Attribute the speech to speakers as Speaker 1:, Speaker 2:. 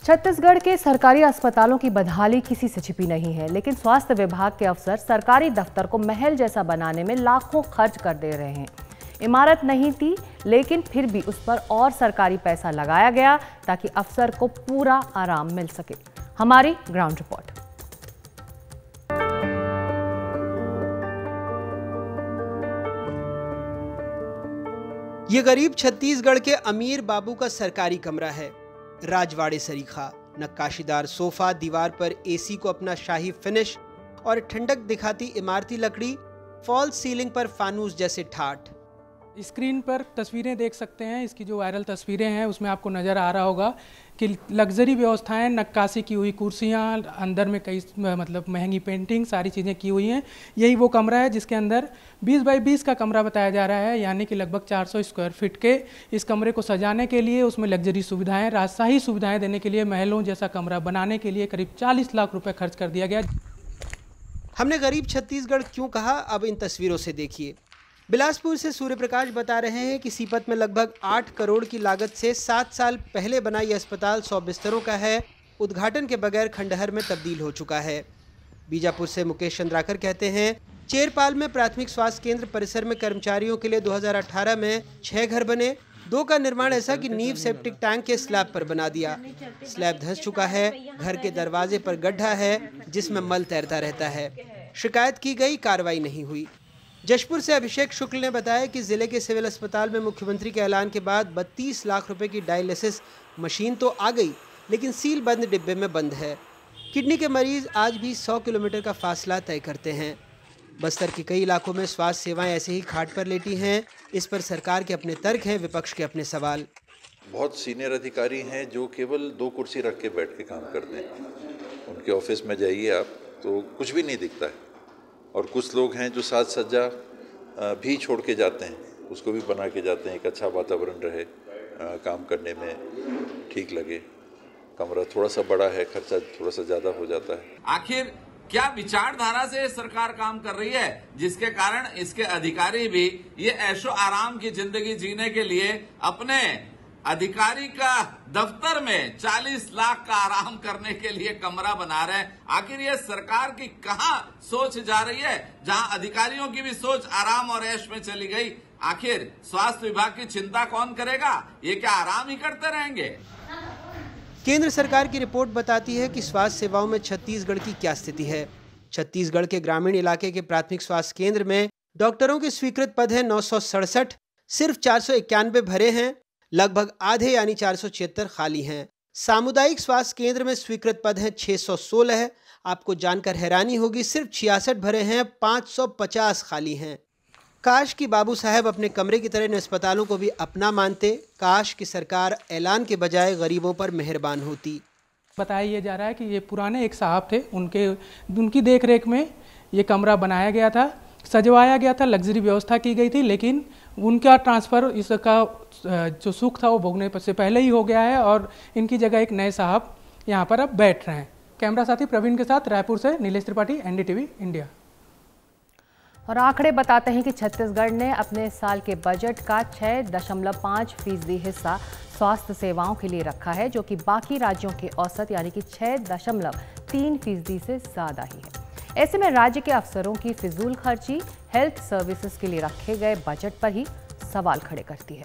Speaker 1: छत्तीसगढ़ के सरकारी अस्पतालों की बदहाली किसी से छिपी नहीं है, लेकिन स्वास्थ्य विभाग के अफसर सरकारी दफ्तर को महल जैसा बनाने में लाखों खर्च कर दे रहे हैं। इमारत नहीं थी, लेकिन फिर भी उस पर और सरकारी पैसा लगाया गया ताकि अफसर को पूरा आराम मिल सके। हमारी ग्राउंड रिपोर्ट।
Speaker 2: ये गरीब छत्तीसगढ़ के अमीर बाबू का सरकारी कमरा है। राजवाड़े सरीखा, नक्काशीदार सोफा, दीवार पर एसी को अपना शाही फिनिश और ठंडक दिखाती इमारती लकड़ी, फॉल्स सीलिंग पर फानूस जैसे ठाठ।
Speaker 3: स्क्रीन पर तस्वीरें देख सकते हैं, इसकी जो वायरल तस्वीरें हैं उसमें आपको नज़र आ रहा होगा कि लग्जरी व्यवस्थाएं, नक्काशी की हुई कुर्सियां, अंदर में कई महंगी पेंटिंग, सारी चीज़ें की हुई हैं। यही वो कमरा है जिसके अंदर 20 बाई 20 का कमरा बताया जा रहा है, यानी कि लगभग 400 स्क्वायर फीट के इस कमरे को सजाने के लिए, उसमें लग्जरी सुविधाएं, राजशाही सुविधाएं देने के लिए, महलों जैसा कमरा बनाने के लिए करीब 40 लाख रुपये खर्च कर दिया गया।
Speaker 2: हमने गरीब छत्तीसगढ़ क्यों कहा, अब इन तस्वीरों से देखिए। बिलासपुर से सूर्य प्रकाश बता रहे हैं कि सीपत में लगभग 8 करोड़ की लागत से 7 साल पहले बना यह अस्पताल 100 बिस्तरों का है, उद्घाटन के बगैर खंडहर में तब्दील हो चुका है। बीजापुर से मुकेश चंद्राकर कहते हैं, चेरपाल में प्राथमिक स्वास्थ्य केंद्र परिसर में कर्मचारियों के लिए 2018 में 6 घर बने, 2 का निर्माण ऐसा कि नींव सेप्टिक टैंक के स्लैब पर बना दिया। स्लैब धंस चुका है, घर के दरवाजे पर गड्ढा है जिसमें मल तैरता रहता है। शिकायत की गई, कार्रवाई नहीं हुई। जशपुर से अभिषेक शुक्ल ने बताया कि जिले के सिविल अस्पताल में मुख्यमंत्री के ऐलान के बाद 32 लाख रुपए की डायलिसिस मशीन तो आ गई, लेकिन सील बंद डिब्बे में बंद है। किडनी के मरीज आज भी 100 किलोमीटर का फासला तय करते हैं। बस्तर के कई इलाकों में स्वास्थ्य सेवाएं ऐसे ही खाट पर लेटी हैं। इस पर सरकार के अपने तर्क हैं, विपक्ष के अपने सवाल।
Speaker 4: बहुत सीनियर अधिकारी हैं जो केवल 2 कुर्सी रख के बैठ के काम करते हैं। उनके ऑफिस में जाइए आप तो कुछ भी नहीं दिखता है। और कुछ लोग हैं जो साज सज्जा भी छोड़ के जाते हैं, उसको भी बना के जाते हैं, एक अच्छा वातावरण रहे, काम करने में ठीक लगे। कमरा थोड़ा सा बड़ा है, खर्चा थोड़ा सा ज़्यादा हो जाता है।
Speaker 5: आखिर क्या विचारधारा से सरकार काम कर रही है जिसके कारण इसके अधिकारी भी ये ऐशो आराम की जिंदगी जीने के लिए अपने अधिकारी का दफ्तर में 40 लाख का आराम करने के लिए कमरा बना रहे हैं? आखिर ये सरकार की कहां सोच जा रही है, जहां अधिकारियों की भी सोच आराम और ऐश में चली गई? आखिर स्वास्थ्य विभाग की चिंता कौन करेगा? ये क्या आराम ही करते रहेंगे?
Speaker 2: केंद्र सरकार की रिपोर्ट बताती है कि स्वास्थ्य सेवाओं में छत्तीसगढ़ की क्या स्थिति है। छत्तीसगढ़ के ग्रामीण इलाके के प्राथमिक स्वास्थ्य केंद्र में डॉक्टरों के स्वीकृत पद हैं 967, सिर्फ 491 भरे हैं। लगभग आधे यानी 476 खाली हैं। सामुदायिक स्वास्थ्य केंद्र में स्वीकृत पद हैं 616। आपको जानकर हैरानी होगी, सिर्फ 66 भरे हैं, 550 खाली हैं। काश कि बाबू साहब अपने कमरे की तरह इन अस्पतालों को भी अपना मानते। काश कि सरकार ऐलान के बजाय गरीबों पर मेहरबान होती।
Speaker 3: बताया जा रहा है कि ये पुराने एक साहब थे, उनकी देखरेख में ये कमरा बनाया गया था, सजवाया गया था, लग्जरी व्यवस्था की गई थी, लेकिन उनका ट्रांसफ़र, इसका जो सुख था वो भोगने से पहले ही हो गया है और इनकी जगह एक नए साहब यहाँ पर अब बैठ रहे हैं। कैमरा साथी प्रवीण के साथ रायपुर से नीलेश त्रिपाठी, NDTV इंडिया।
Speaker 1: और आंकड़े बताते हैं कि छत्तीसगढ़ ने अपने साल के बजट का 6.5% हिस्सा स्वास्थ्य सेवाओं के लिए रखा है, जो कि बाकी राज्यों के औसत यानी कि 6.3% से ज़्यादा ही है। ऐसे में राज्य के अफसरों की फिजूल खर्ची हेल्थ सर्विसेज के लिए रखे गए बजट पर ही सवाल खड़े करती है।